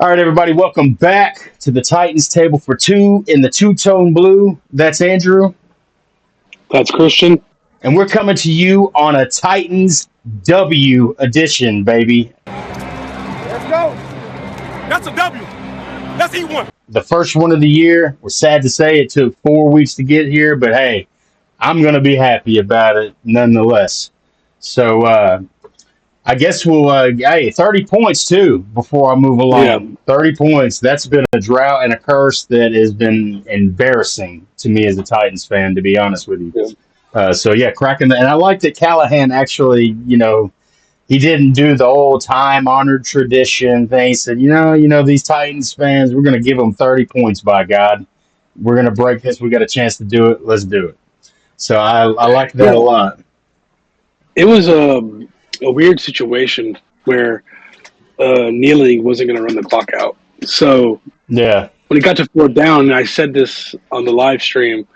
All right, everybody, welcome back to the Titans Table for Two in the two-tone blue. That's Andrew, That's Christian. and we're coming to you on a Titans W edition, baby. Let's go. That's a W. That's E1. The first one of the year. We're sad to say it took 4 weeks to get here, but hey, I'm going to be happy about it nonetheless. So, I guess hey, 30 points too before I move along. Yeah. 30 points. That's been a drought and a curse that has been embarrassing to me as a Titans fan, to be honest with you. So, yeah, cracking and I like that Callahan actually, he didn't do the old time honored tradition thing. He said, these Titans fans, we're going to give them 30 points, by God. We're going to break this. We got a chance to do it. Let's do it. So I like that a lot. It was a weird situation where Kneeling wasn't going to run the clock out. So yeah, when it got to fourth down, and I said this on the live stream,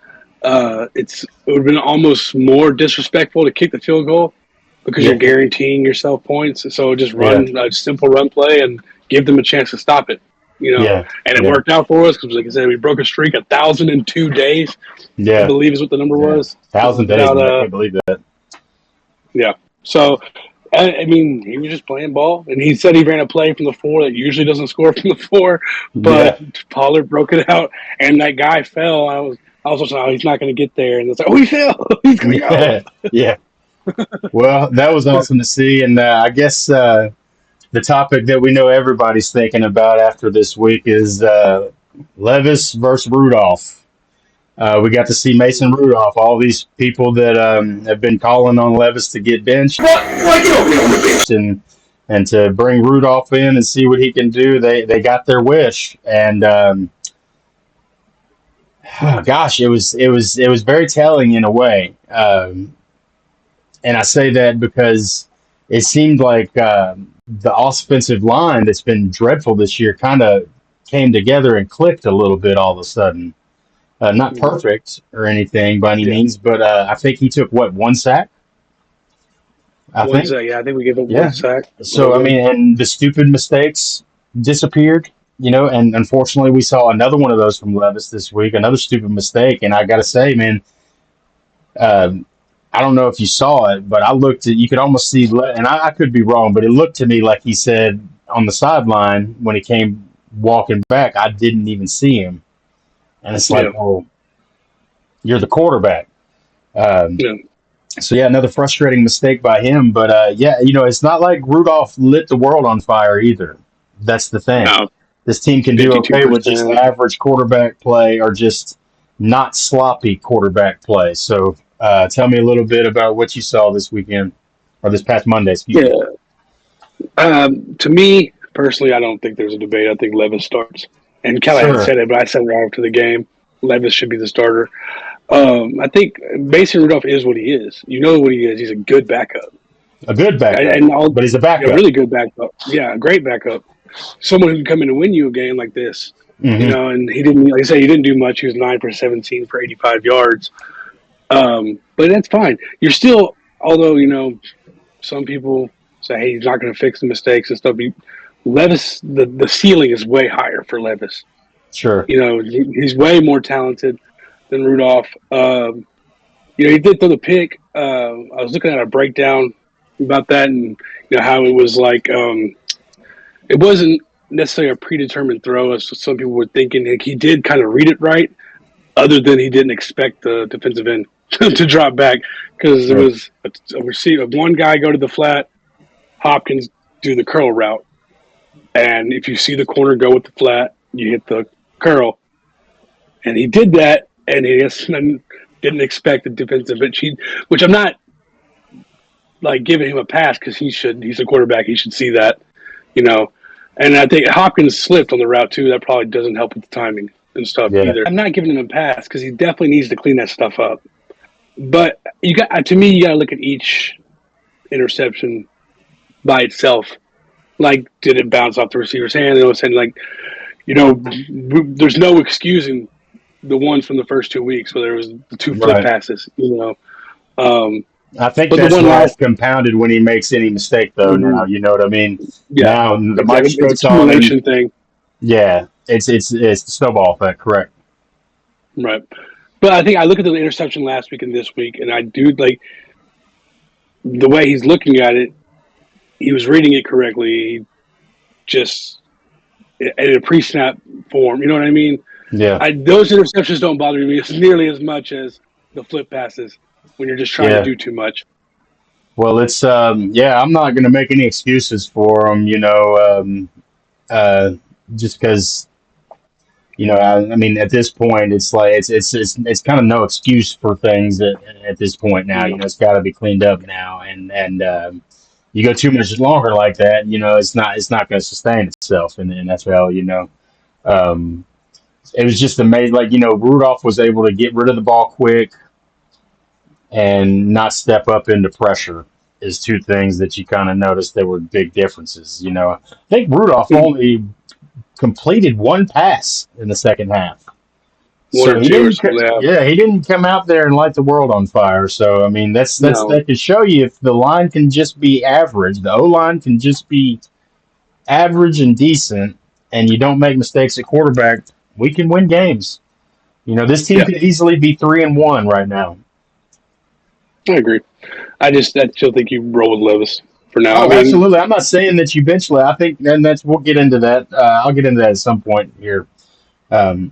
it would have been almost more disrespectful to kick the field goal because you're guaranteeing yourself points. So just run a simple run play and give them a chance to stop it. And it worked out for us because, like I said, we broke a streak 1,002 days. Yeah, I believe is what the number was. 1,000 days. I can't believe that. Yeah. So, I mean, he was just playing ball, and he said he ran a play from the 4 that usually doesn't score from the 4, but Pollard broke it out, and that guy fell. I was watching, he's not going to get there, and it's like, he fell. He's going to go. Yeah. Well, that was awesome to see, and I guess the topic that we know everybody's thinking about after this week is Levis versus Rudolph. We got to see Mason Rudolph. All these people that have been calling on Levis to get benched and to bring Rudolph in and see what he can do. They got their wish, and gosh, it was very telling in a way. And I say that because it seemed like the offensive line that's been dreadful this year kind of came together and clicked a little bit all of a sudden. Not perfect or anything by any means, but I think he took, one sack? I think we gave him one sack. So, I mean, and the stupid mistakes disappeared, and unfortunately we saw another one of those from Levis this week, another stupid mistake. And I got to say, man, I don't know if you saw it, but I looked at, you could almost see, and I could be wrong, but it looked to me like he said on the sideline when he came walking back, I didn't even see him. And it's like, well, you're the quarterback. So, another frustrating mistake by him. But, it's not like Rudolph lit the world on fire either. That's the thing. No. This team can do okay with just average quarterback play or just not sloppy quarterback play. So, tell me a little bit about what you saw this weekend or this past Monday. Excuse me. To me, personally, I don't think there's a debate. I think Levis starts. And Callahan said it, but I said it right after the game. Levis should be the starter. I think Mason Rudolph is what he is. You know what he is. He's a good backup. A good backup, but he's a backup. A really good backup. Yeah, a great backup. Someone who can come in and win you a game like this. Mm-hmm. And he didn't, like I say, he didn't do much. He was 9 for 17 for 85 yards. But that's fine. You're still, although, some people say, hey, he's not going to fix the mistakes and stuff. Levis, the ceiling is way higher for Levis. Sure. He's way more talented than Rudolph. He did throw the pick. I was looking at a breakdown about that and how it was like it wasn't necessarily a predetermined throw as some people were thinking. Like, he did kind of read it right, other than he didn't expect the defensive end to drop back because there was a receiver. One guy go to the flat, Hopkins do the curl route. And if you see the corner go with the flat, you hit the curl. And he did that, and he just didn't expect the defensive end, which I'm not like giving him a pass because he's a quarterback. He should see that, And I think Hopkins slipped on the route too. That probably doesn't help with the timing and stuff either. I'm not giving him a pass because he definitely needs to clean that stuff up. But you got to look at each interception by itself. Like, did it bounce off the receiver's hand? There's no excusing the ones from the first 2 weeks where there was the 2 flip passes. I think that's why it's compounded when he makes any mistake, though. Now, you know what I mean? Yeah, now the microscope's on him. Thing. Yeah, it's the snowball effect, correct? Right. But I think I look at the interception last week and this week, and I do like the way he's looking at it. He was reading it correctly. He just in a pre-snap form. You know what I mean? Yeah, Those interceptions don't bother me as nearly as much as the flip passes when you're just trying to yeah. do too much. Well, it's yeah. I'm not going to make any excuses for him, uh, just because I mean, at this point, it's like it's kind of no excuse for things at this point now. No. It's got to be cleaned up now, and you go too much longer like that, it's not going to sustain itself in the NFL. Um, it was just amazing. Like Rudolph was able to get rid of the ball quick and not step up into pressure. Is two things that you kind of noticed there were big differences. I think Rudolph only completed one pass in the second half. One So or he two or didn't, something. Yeah. yeah, he didn't come out there and light the world on fire. So I mean, No. that could show you if the line can just be average, the O line can just be average and decent, and you don't make mistakes at quarterback, we can win games. This team Yeah. could easily be 3-1 right now. I agree. I still think you roll with Levis for now. I Oh, mean, absolutely. I'm not saying that you bench I think, and we'll get into that. I'll get into that at some point here. Um,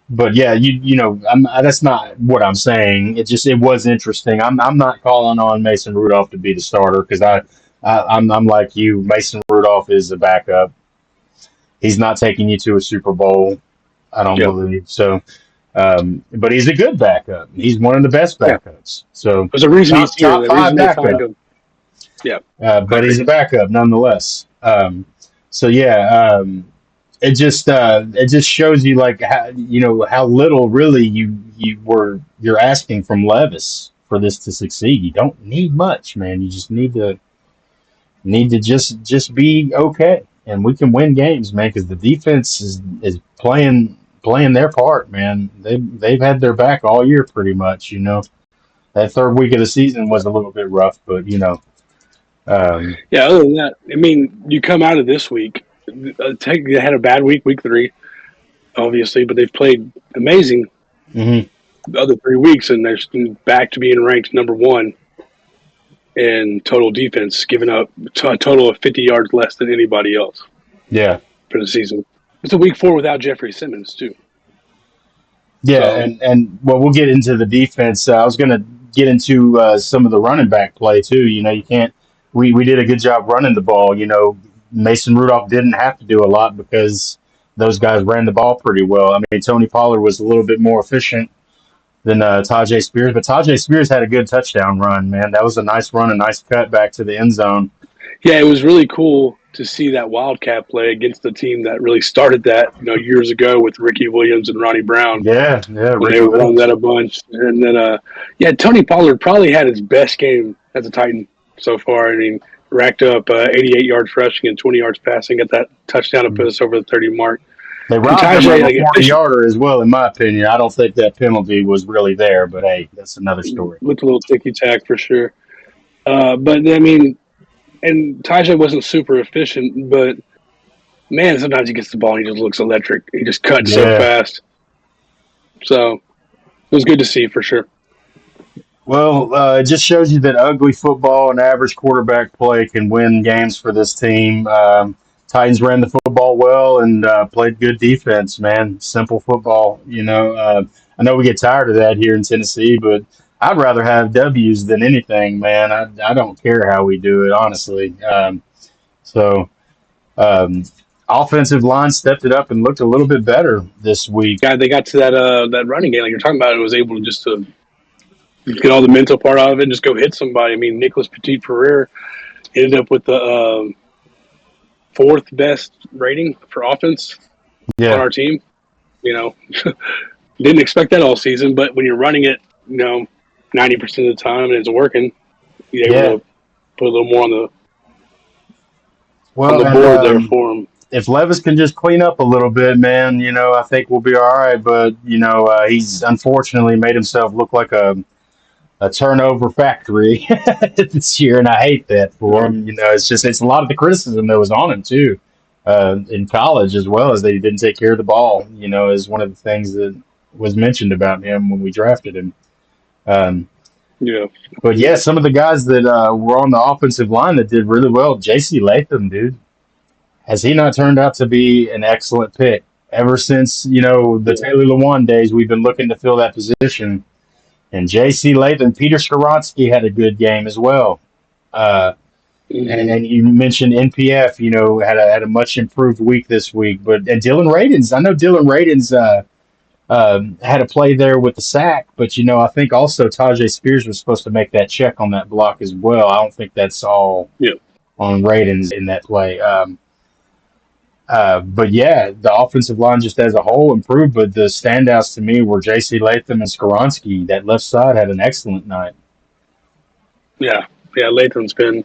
But yeah, that's not what I'm saying. It was interesting. I'm not calling on Mason Rudolph to be the starter because I'm like you. Mason Rudolph is a backup. He's not taking you to a Super Bowl. I don't yeah. believe so. But he's a good backup. He's one of the best Yeah. backups. So There's a reason he's top here. top The five reason they signed backup. him. Yeah. I But agree. he's a backup nonetheless. So yeah, it just shows you like how little really you're asking from Levis for this to succeed. You don't need much, man. You just need to just be okay, and we can win games, man. Because the defense is playing their part, man. They've had their back all year, pretty much. That third week of the season was a little bit rough, but um, Yeah. Other than that, I mean, you come out of this week. They had a bad week, week 3, obviously, but they've played amazing mhm. the other 3 weeks, and they're back to being ranked number 1 in total defense, giving up a total of 50 yards less than anybody else Yeah. for the season. It's a week 4 without Jeffrey Simmons too. Yeah, So and well, we'll get into the defense. I was going to get into some of the running back play too. You can't. We did a good job running the ball. Mason Rudolph didn't have to do a lot because those guys ran the ball pretty well. I mean, Tony Pollard was a little bit more efficient than Tajay Spears, but Tajay Spears had a good touchdown run. Man, that was a nice run, a nice cut back to the end zone. yeah, it was really cool to see that Wildcat play against the team that really started that, years ago with Ricky Williams and Ronnie Brown Yeah, yeah, when they Ricky were running Williams. that a bunch. And then, yeah, Tony Pollard probably had his best game as a Titan so far. I mean, racked up 88 yards rushing and 20 yards passing, got that touchdown to put us over the 30 mark. They And robbed him of Tajay, a like, 40-yarder as well, in my opinion. I don't think that penalty was really there, but hey, that's another story. looked a little ticky tack for sure. But I mean, and Tajay wasn't super efficient, but man, sometimes he gets the ball and he just looks electric. He just cuts so Yeah. fast. So it was good to see for sure. Well, it just shows you that ugly football and average quarterback play can win games for this team. Titans ran the football well and played good defense, man. Simple football. I know we get tired of that here in Tennessee, but I'd rather have W's than anything, man. I don't care how we do it, honestly. So, um, offensive line stepped it up and looked a little bit better this week. Yeah, they got to that running game like you're talking about. It was able to just to get all the mental part out of it and just go hit somebody. I mean, Nicholas Petit Ferrer ended up with the 4th best rating for offense on Yeah, our team. Didn't expect that all season, but when you're running it, 90% of the time and it's working, you're yeah. able to put a little more on Well, the and board there for him. if Levis can just clean up a little bit, man, I think we'll be all right. But he's unfortunately made himself look like a turnover factory this year, and I hate that for him. It's a lot of the criticism that was on him too. in college as well, as they didn't take care of the ball. Is one of the things that was mentioned about him when we drafted him. Um, Yeah. but yeah, some of the guys that were on the offensive line that did really well. J.C. Latham, dude, has he not turned out to be an excellent pick? Ever since the Yeah. Taylor Lewan days, we've been looking to fill that position. And J.C. Latham, Peter Skoronsky had a good game as well. Uh, and Mhm. then you mentioned NPF, had a much improved week this week. And Dylan Radins, I know Dylan Radins had a play there with the sack, but I think also Tajay Spears was supposed to make that check on that block as well. I don't think that's all Yeah. on Radins in that play. But yeah, the offensive line just as a whole improved, but the standouts to me were J.C. Latham and Skoronsky. That left side had an excellent night. Yeah. Yeah. Latham's been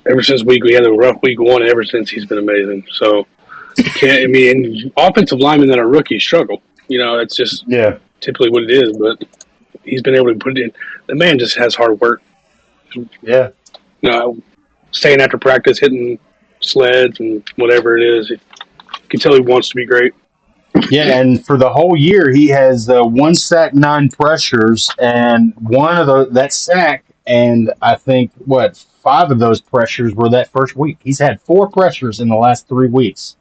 ever since we had a rough week one. Ever since he's been amazing. So offensive linemen that are rookies struggle. That's just Yeah, typically what it is. But he's been able to put it in. The man just has hard work. yeah. Staying after practice, hitting sleds and whatever it is. You can tell he wants to be great. Yeah, and for the whole year, he has one sack, 9 pressures, and one of that sack, and I think five of those pressures were that first week. He's had 4 pressures in the last 3 weeks,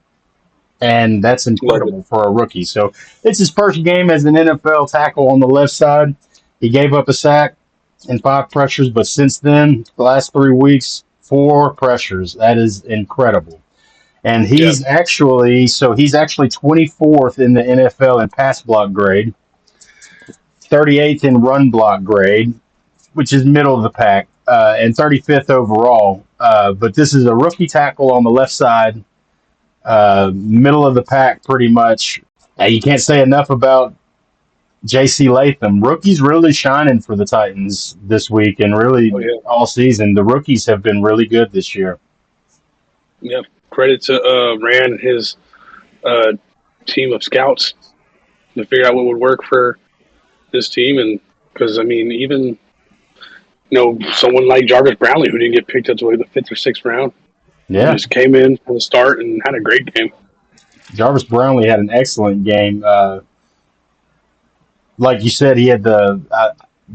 and that's Love it. incredible for a rookie. So it's his first game as an NFL tackle on the left side. He gave up a sack and 5 pressures, but since then, the last 3 weeks, 4 pressures. That is incredible. And Yeah. he's actually 24th in the NFL in pass block grade, 38th in run block grade, which is middle of the pack, and 35th overall. But this is a rookie tackle on the left side, middle of the pack pretty much. You can't say enough about J.C. Latham. Rookies really shining for the Titans this week and really Oh, yeah. all season. The rookies have been really good this year. Yeah. Credit to Rand and his team of scouts to figure out what would work for this team. And because, even, someone like Jarvis Brownlee, who didn't get picked up to the 5th or 6th round, Yeah. just came in from the start and had a great game. Jarvis Brownlee had an excellent game. Like you said, he had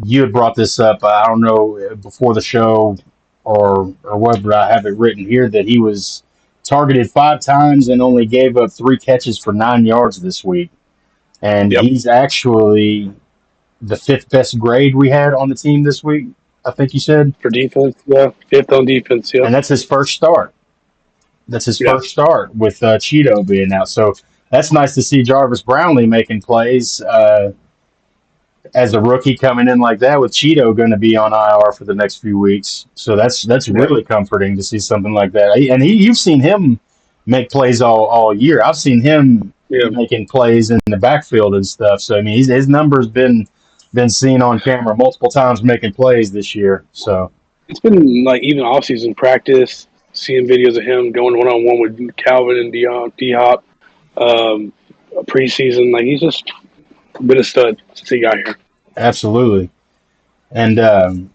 you had brought this up. I don't know before the show or what, but I have it written here that he was targeted 5 times and only gave up 3 catches for 9 yards this week. And Yep. he's actually the 5th best grade we had on the team this week. I think you said, For defense, yeah. 5th on defense, yeah. and that's his first start. That's his Yeah. first start with Cheeto being out. So that's nice to see Jarvis Brownlee making plays. As a rookie coming in like that with Cheeto going to be on IR for the next few weeks. So that's really comforting to see something like that. And you've seen him make plays all year. I've seen him Yeah. making plays in the backfield and stuff. So I mean, his numbers been seen on camera multiple times making plays this year. So It's been like even off-season practice, seeing videos of him going one-on-one with Calvin and D-Hop, preseason. Like, he's just been a stud since he got here. absolutely. And the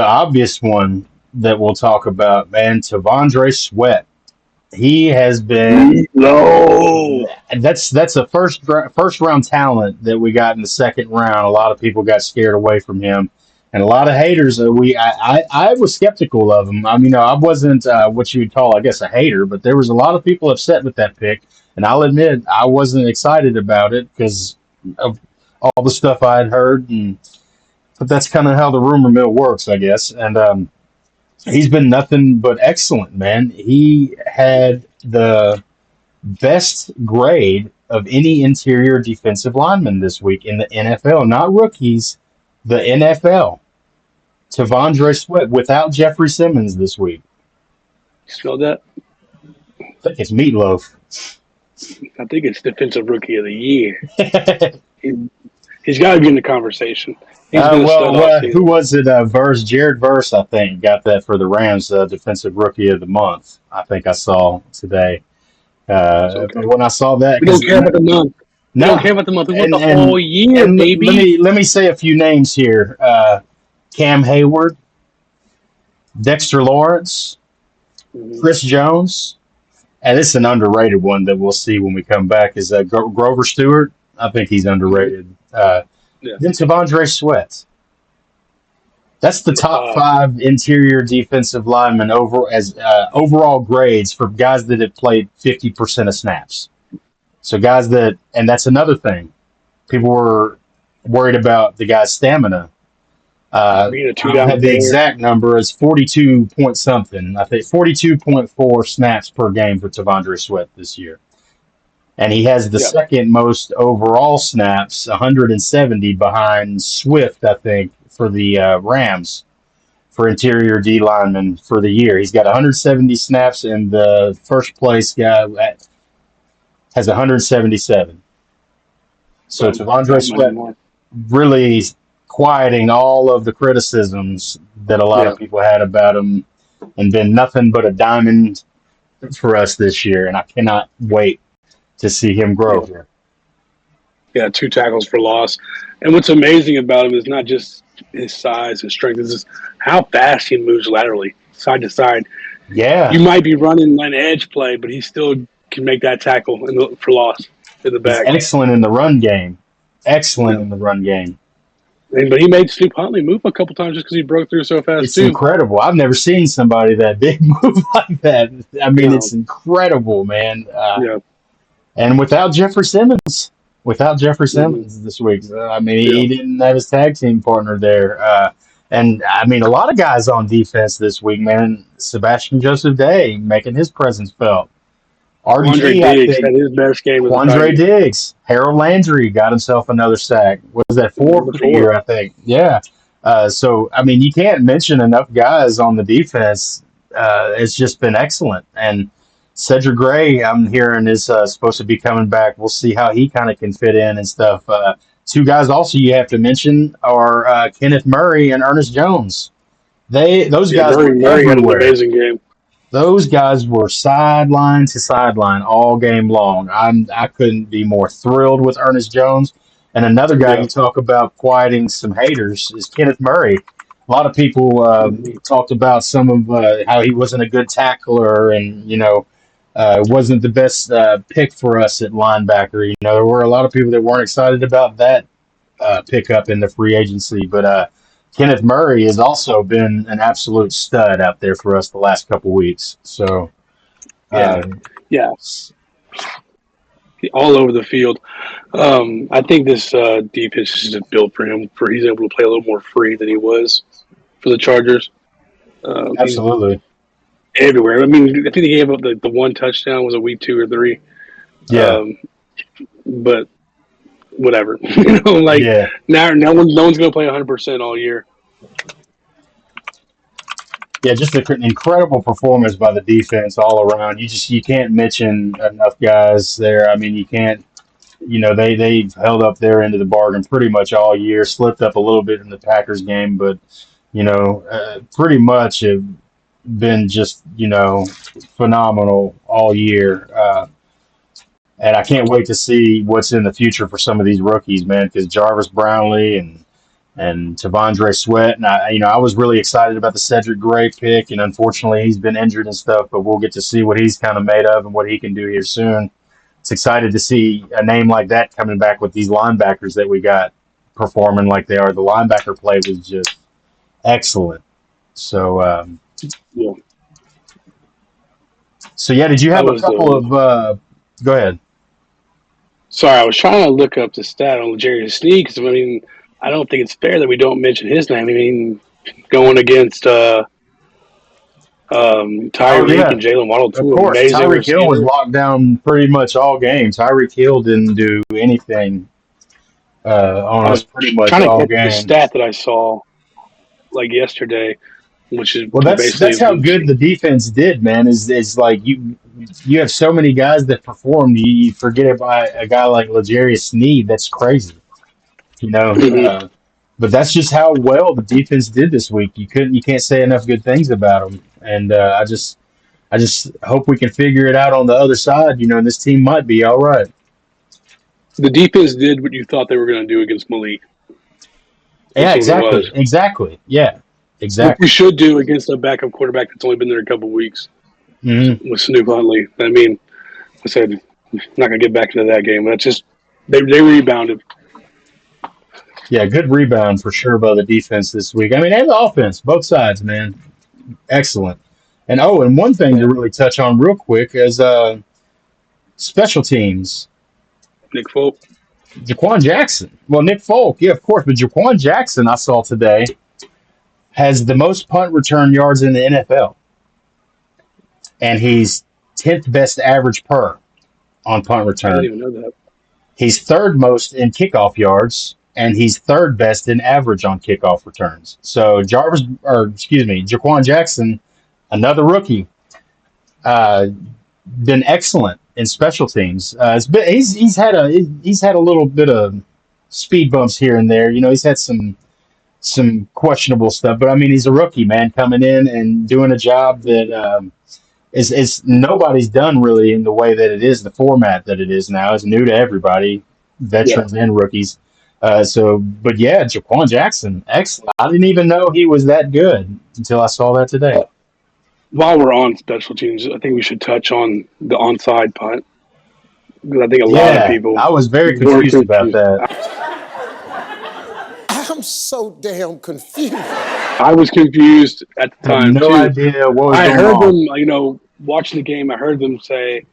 obvious one that we'll talk about, man, Tavondre Sweat. He has been No. that's a first round talent that we got in the second round. A lot of people got scared away from him, and a lot of haters. I was skeptical of him. I mean, I wasn't what you would call, I guess, a hater, but there was a lot of people upset with that pick, and I'll admit I wasn't excited about it because of all the stuff I had heard. But that's kind of how the rumor mill works, I guess. And he's been nothing but excellent, man. He had the best grade of any interior defensive lineman this week in the NFL, not rookies, the NFL. Tavondre Sweat without Jeffrey Simmons this week. You smelled that? I think it's Meatloaf. I think it's Defensive Rookie of the Year. He's got to be in the conversation. He's been a stud all season. Who was it? Jared Verse, I think, got that for the Rams, Defensive Rookie of the Month. I think I saw today. Okay. When I saw that, We don't care about the month. We no, don't care about the month. We want the and- whole year, and baby. let me say a few names here: Cam Hayward, Dexter Lawrence, Mhm. Chris Jones, and it's an underrated one that we'll see when we come back, is Grover Stewart. I think he's underrated. Yeah. Then Tavondre Sweat. That's the top 5 interior defensive linemen overall grades for guys that have played 50% of snaps. So guys and that's another thing. People were worried about the guy's stamina. Being a I two don't down have the player. exact number. It's 42 point something. I think 42.4 snaps per game for Tavondre Sweat this year. And he has the second most overall snaps, 170 behind Swift, I think, for the Rams for interior D lineman for the year. He's got 170 snaps, and the first place guy has 177. So Tavondre Sweat really quieting all of the criticisms that a lot of people had about him, and been nothing but a diamond for us this year. And I cannot wait to see him grow here. Yeah, 2 tackles for loss. And what's amazing about him is not just his size and strength, it's just how fast he moves laterally, side to side. Yeah. You might be running an edge play, but he still can make that tackle for loss in the back. He's excellent in the run game. In the run game. But he made Snoop Huntley move a couple times just because he broke through so fast, It's incredible. I've never seen somebody that big move like that. I mean, it's incredible, man. And without Jeffrey Simmons this week. I mean, he didn't have his tag team partner there. And, I mean, a lot of guys on defense this week, man. Sebastian Joseph Day making his presence felt. Quandre Diggs had his best game. Quandre Diggs. Harold Landry got himself another sack. What was that, 4 for the year, I think? Yeah. So, I mean, you can't mention enough guys on the defense. It's just been excellent. And Cedric Gray, I'm hearing, is supposed to be coming back. We'll see how he kind of can fit in and stuff. 2 guys also you have to mention are Kenneth Murray and Ernest Jones. Those guys were Murray had an amazing game. Those guys were sideline to sideline all game long. I couldn't be more thrilled with Ernest Jones. And another guy you talk about quieting some haters is Kenneth Murray. A lot of people talked about some of how he wasn't a good tackler and, wasn't the best pick for us at linebacker. There were a lot of people that weren't excited about that pickup in the free agency. But Kenneth Murray has also been an absolute stud out there for us the last couple weeks. So, all over the field. I think this defense is just built for him. He's able to play a little more free than he was for the Chargers. Absolutely. Everywhere. I mean, I think they gave up the 1 touchdown. Was it week 2 or 3? Yeah. But whatever. Now no one's going to play 100% all year. Yeah, just an incredible performance by the defense all around. You can't mention enough guys there. I mean, you can't. They've held up their end of the bargain pretty much all year. Slipped up a little bit in the Packers game, but pretty much have been just phenomenal all year. And I can't wait to see what's in the future for some of these rookies, man, because Jarvis Brownlee and Tavondre Sweat. And I was really excited about the Cedric Gray pick, and unfortunately he's been injured and stuff, but we'll get to see what he's kind of made of and what he can do here soon. It's excited to see a name like that coming back with these linebackers that we got performing like they are. The linebacker play was just excellent. So, did you have a couple of go ahead. Sorry, I was trying to look up the stat on L'Jarius Sneed because, I don't think it's fair that we don't mention his name. Going against Tyreek and Jalen Waddle, of course, Tyreek Hill was locked down pretty much all game. Tyreek Hill didn't do anything on us pretty much all game. The stat that I saw yesterday, which is that's how good the defense did, man. Is like you have so many guys that performed, you forget about a guy like L'Jarius Sneed. That's crazy, But that's just how well the defense did this week. You can't say enough good things about them, and I just hope we can figure it out on the other side. And this team might be all right. The defense did what you thought they were going to do against Malik. Yeah, exactly. Yeah. Exactly. What we should do against a backup quarterback that's only been there a couple of weeks with Snoop Huntley. I mean, I said, I'm not going to get back into that game. That's just they rebounded. Yeah, good rebound for sure by the defense this week. I mean, and the offense, both sides, man, excellent. And one thing Yeah. to really touch on real quick is special teams. Nick Folk. Jaquan Jackson. Well, Nick Folk, yeah, of course, but Jaquan Jackson I saw today has the most punt return yards in the NFL, and he's 10th best average per on punt I didn't return. even know that. He's third most in kickoff yards, and he's third best in average on kickoff returns. So Jaquan Jackson, another rookie, uh, been excellent in special teams. He's had a little bit of speed bumps here and there. You know, he's had some questionable stuff, but I mean, he's a rookie, man, coming in and doing a job that is nobody's done really in the way that it is. The format that it is now is new to everybody, Yeah. veterans and rookies. But yeah, Jaquan Jackson, excellent. I didn't even know he was that good until I saw that today. While we're on special teams, I think we should touch on the onside punt because I think a lot of Yeah, people I was very were confused about that. I'm so damn confused. I was confused at the Had time no too. idea what was I going heard on. them, watching the game. I heard them say,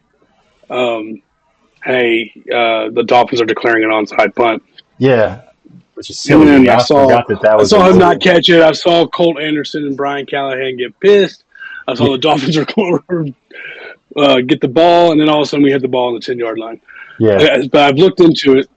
"Hey, the Dolphins are declaring an onside punt." Yeah, which is And silly. to then me. I forgot that I was a saw him rule. not catch it. I saw Colt Anderson and Brian Callahan get pissed. I saw Yeah. the Dolphins get the ball, and then all of a sudden we had the ball on the 10-yard line. Yeah, But I've looked into it.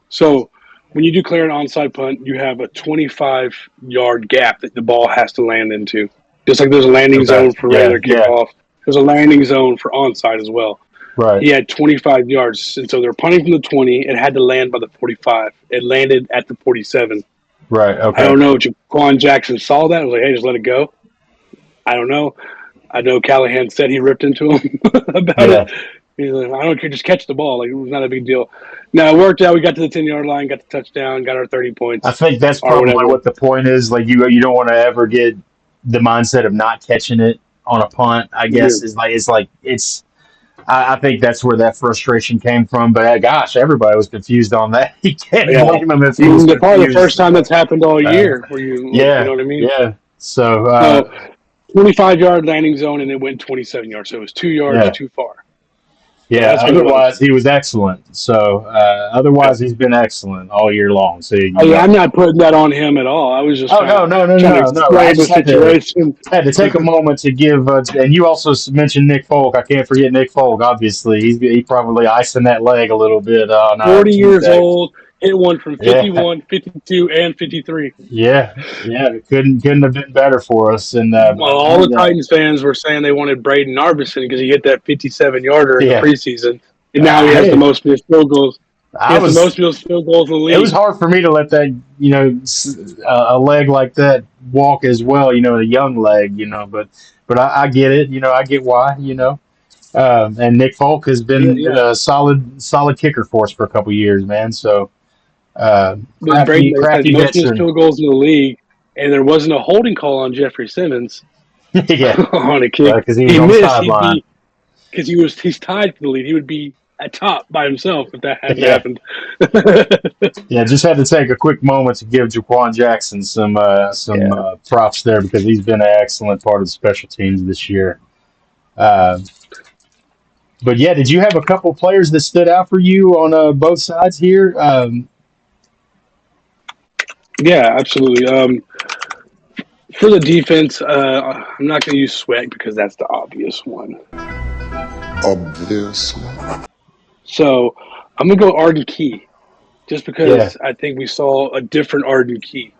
So when you declare an onside punt, you have a 25-yard gap that the ball has to land into. Just like there's a landing okay. zone for regular Yeah, kickoff, there's a landing zone for onside as well. right, He had 25 yards, and so they're punting from the 20. It had to land by the 45. It landed at the 47. right. I Okay. don't know if Jaquan Jackson saw that. I was like, hey, just let it go. I don't know. I know Callahan said he ripped into him about Yeah, it. He's like, I don't care, just catch the ball. Like, it was not a big deal. Now, it worked out. We got to the 10-yard line, got the touchdown, got our 30 I points think that's or probably whatever. what the point is. Like you don't want to ever get the mindset of not catching it on a punt. I guess Yeah. it's. I think that's where that frustration came from. But gosh, everybody was confused on that. You can't Yeah. blame him if he was Probably the first confused. time that's happened all Uh, year where you yeah, know what I mean? yeah. So So 25-yard landing zone, and it went 27 yards. So it was 2 yards yeah, too far. yeah. That's what it was. Otherwise, he was excellent. So otherwise, he's been excellent all year long. So I'm not putting that on him at all. I was just Oh trying no! to I explain the just situation. had to take a moment to give. And you also mentioned Nick Folk. I can't forget Nick Folk. Obviously, he probably icing that leg a little bit on 40 years Tuesday. old, hit one from Yeah, 51, 52, and 53. yeah. It couldn't have been better for us. And Well, all the Titans fans were saying they wanted Braden Arbison because he hit that 57-yarder in the yeah. preseason, and now he has the Hey, most missed field goals. He I has the was. most missed field goals in the It was league. hard for me to let that, a leg like that walk as well. A young leg. But I get it. I get why. And Nick Folk has been Yeah. a solid kicker for us for a couple years, man. So But Braden has had crafty most missed veteran. field goals in the league, and there wasn't a holding call on Jeffrey Simmons Yeah, on a kick. because he was He on the missed. sideline. Because he's tied for the lead. He would be at top by himself if that hadn't Yeah, happened. yeah. Just had to take a quick moment to give Jaquan Jackson some props there because he's been an excellent part of the special teams this year. Uh, but yeah, did you have a couple players that stood out for you on both sides here? Yeah, absolutely. For the defense, I'm not going to use Sweat because that's the obvious one. Obviously. So I'm going to go Arden Key just Yeah, because I think we saw a different Arden Key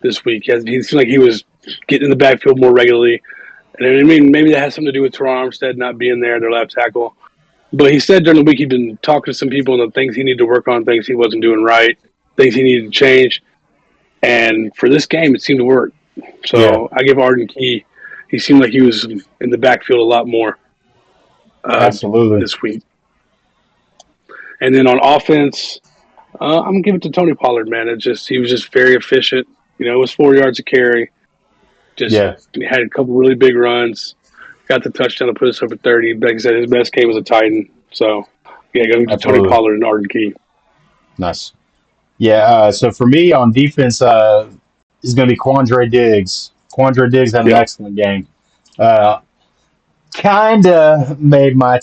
this week. He seemed like he was getting in the backfield more regularly. And I mean, maybe that has something to do with Teron Armstead not being there, their left tackle. But he said during the week he'd been talking to some people and the things he needed to work on, things he wasn't doing right, things he needed to change. And for this game, it seemed to work. yeah, So I give Arden Key. He seemed like he was in the backfield a lot more absolutely. this week. And then on offense, I'm gonna give it to Tony Pollard. Man, he was just very efficient. It was 4 yards a carry. Just Yeah, he had a couple really big runs. got the touchdown to put us over 30. Like I said, his best game was a Titan. So, yeah, go to Tony Absolutely. Pollard and Arden Key. Nice. Yeah, so for me on defense, is going to be Quandre Diggs. Quandre Diggs had an Yeah. excellent game. Uh, Kinda made my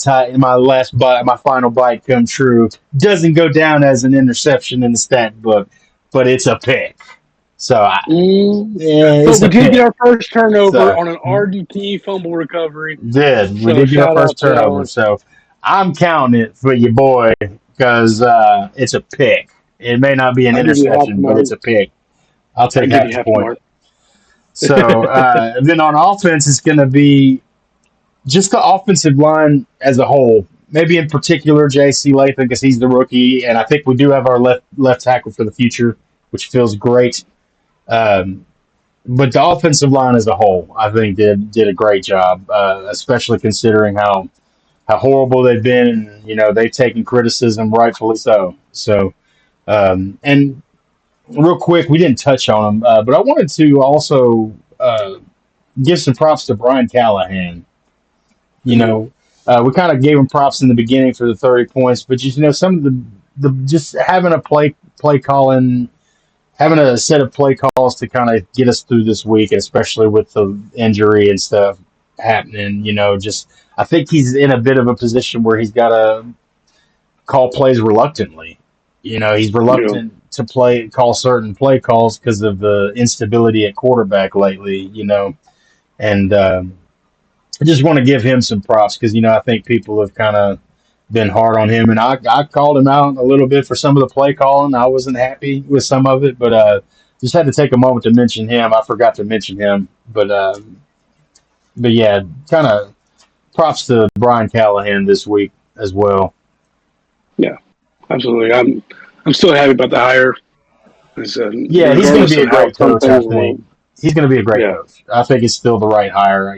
last bite, my final bite come true. Doesn't go down as an interception in the stat book, but it's a pick. So yeah, But it's we a did get pick. our first turnover So on an Arden Key fumble recovery. we So did get our shout first out to that turnover. one. So I'm counting it for your boy because it's a pick. It may not be an I'll give you half the interception, but mark. it's a pick. I'll I'll take give half you the half the point. mark. So then on offense, it's going to be just the offensive line as a whole. Maybe in particular J.C. Latham because he's the rookie, and I think we do have our left tackle for the future, which feels great. Um, but the offensive line as a whole, I think did a great job, especially considering how horrible they've been. And, they've taken criticism, rightfully so. So, and real quick, we didn't touch on them, but I wanted to also give some props to Brian Callahan. We kind of gave him props in the beginning for the 30 points, but some of the just having a play calling, having a set of play calls to kind of get us through this week, especially with the injury and stuff happening. Just I think he's in a bit of a position where he's got to call plays reluctantly. He's Yeah. reluctant to call certain play calls because of the instability at quarterback lately. And I just want to give him some props because I think people have kind of been hard on him, and I called him out a little bit for some of the play calling. I wasn't happy with some of it, but just had to take a moment to mention him. I forgot to mention him, but yeah, kind of props to Brian Callahan this week as well. Yeah, absolutely. I'm still happy about the hire. Yeah, he's going to Regardless be a of how great some coach. I things went. think he's going to be a great Yeah. coach. I think it's still the right hire.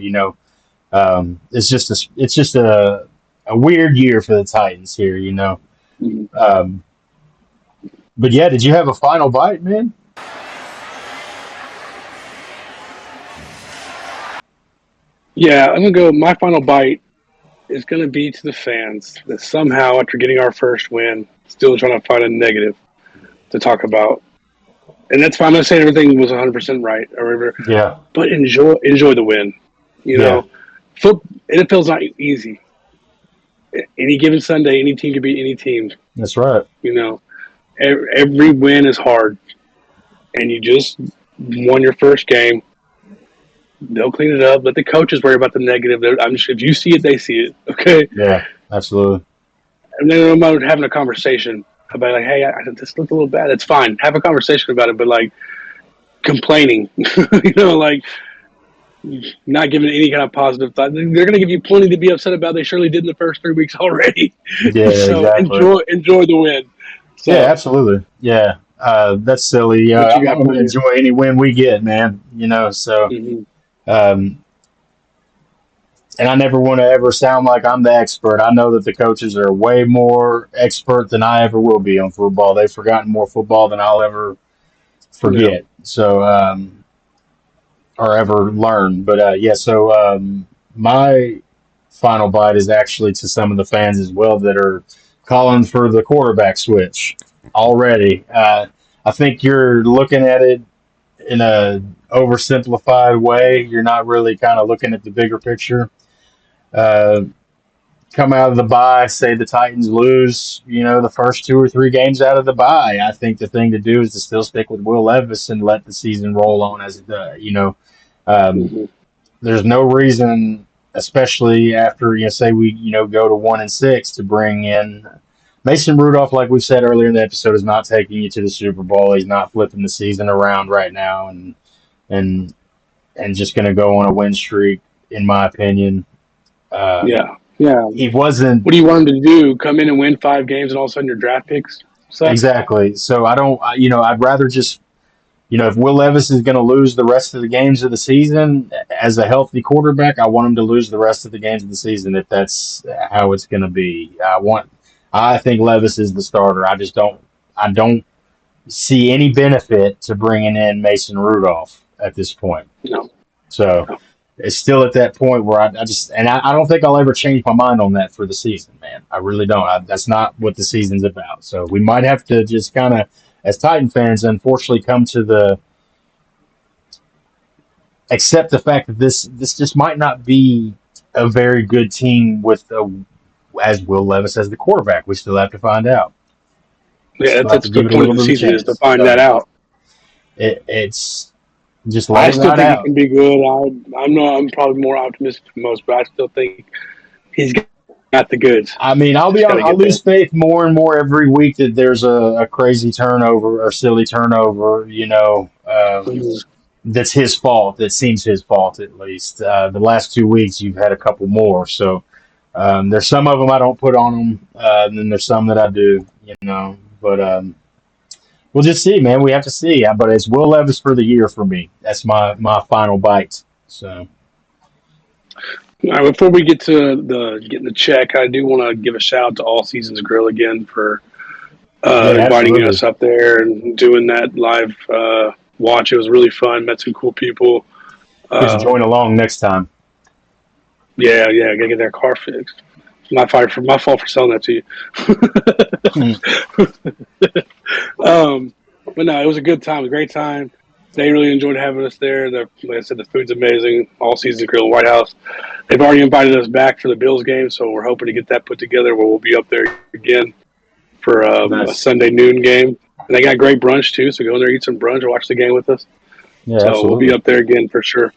It's just a weird year for the Titans here. Mhm. But yeah, did you have a final bite, man? Yeah, I'm gonna go. My final bite is gonna be to the fans that somehow, after getting our first win, still trying to find a negative to talk about. And that's fine. I'm not saying everything was 100% right or whatever, Yeah, but enjoy the win. You yeah, know, NFL's not easy. Any given Sunday, any team can beat any team. that's right. You know, every win is hard, and you just won your first game. They'll clean it up. Let the coaches worry about the negative. If you see it, they see it. Okay, Yeah, absolutely. and then I'm about having a conversation about like, hey, this looked a little bad. It's fine. Have a conversation about it, but like complaining, like not giving any kind of positive thought. They're going to give you plenty to be upset about. They surely did in the first 3 weeks already. Yeah, So exactly. enjoy the win. So Yeah, absolutely. Yeah, that's silly. what you I'm got going for to me? enjoy any win we get, man. So. Mm-hmm. Um, and I never want to ever sound like I'm the expert. I know that the coaches are way more expert than I ever will be on football. They've forgotten more football than I'll ever Yeah. forget. So, or ever learn. But yeah, so my final bite is actually to some of the fans as well that are calling for the quarterback switch already. I think you're looking at it in a oversimplified way. You're not really kind of looking at the bigger picture. Uh, Come out of the bye, say the Titans lose, the first 2 or 3 games out of the bye. I think the thing to do is to still stick with Will Levis and let the season roll on as it does. Um, Mm-hmm. there's no reason, especially after say we go to 1-6, to bring in Mason Rudolph. Like we said earlier in the episode, is not taking you to the Super Bowl. He's not flipping the season around right now, and just going to go on a win streak, in my opinion. Yeah. He wasn't What do you want them to do? Come in and win 5 games, and all of a sudden your draft picks suck? exactly. So I don't. I'd rather just if Will Levis is going to lose the rest of the games of the season as a healthy quarterback, I want him to lose the rest of the games of the season if that's how it's going to be. I think Levis is the starter. I don't see any benefit to bringing in Mason Rudolph at this point. No. So, it's still at that point where I just and I don't think I'll ever change my mind on that for the season, man. I really don't. That's not what the season's about. So we might have to just kind of, as Titan fans, unfortunately, come to the accept the fact that this just might not be a very good team with as Will Levis as the quarterback. We still have to find out. We Yeah, still have to that's the give it a point of little the bit of a season is to chance. find that So out. it's just I let it still ride think he out. can be good. I'm probably more optimistic than most, but I still think he's got the goods. I mean, Just got to I get there. lose faith more and more every week that there's a crazy turnover or silly turnover, Mhm. that's his fault. That seems his fault at least. The last 2 weeks, you've had a couple more. So there's some of them I don't put on him, and then there's some that I do, But we'll just see, man. We have to see. But it's Will Levis for the year for me. That's my final bite. So All right, before we get to the getting the check, I do want to give a shout out to All Seasons Grill again for yeah, inviting absolutely. us up there and doing that live watch. It was really fun. Met some cool people. Get to join along next time. Yeah, gotta get that car fixed. My fault for selling that to you. But no, it was a good time, a great time. They really enjoyed having us there. Like I said, the food's amazing. All Seasons Grill, White House. They've already invited us back for the Bills game, so we're hoping to get that put together where we'll be up there again for a Nice. Sunday noon game. And they got great brunch too, so go in there, eat some brunch, or watch the game with us. Yeah, So we'll be absolutely. up there again for sure.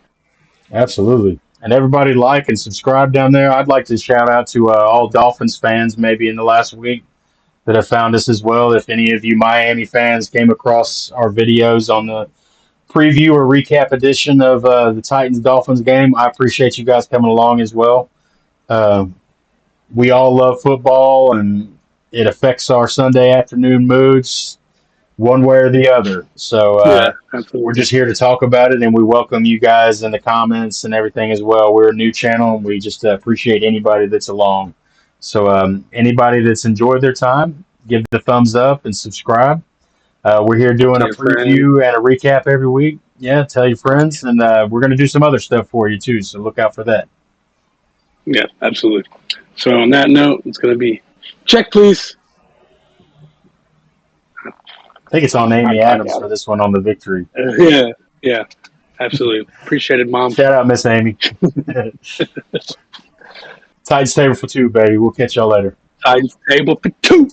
Absolutely. And everybody like and subscribe down there. I'd like to shout out to all Dolphins fans maybe in the last week that have found us as well. If any of you Miami fans came across our videos on the preview or recap edition of the Titans Dolphins game, I appreciate you guys coming along as well. Uh, we all love football and it affects our Sunday afternoon moods one way or the other. So Yeah, we're absolutely. just here to talk about it, and we welcome you guys in the comments and everything as well. We're a new channel, and we just appreciate anybody that's along. So anybody that's enjoyed their time, give the thumbs up and subscribe. We're here doing Tell a your friends. preview and a recap every week. Yeah, tell your friends, and we're going to do some other stuff for you too. So look out for that. Yeah, absolutely. So on that note, it's going to be check, please. I think it's on Amy I Adams got for it. this one on the victory. Yeah, absolutely. Appreciate it, Mom. Shout out, Miss Amy. Titans table for two, baby. We'll catch y'all later. Titans table for two.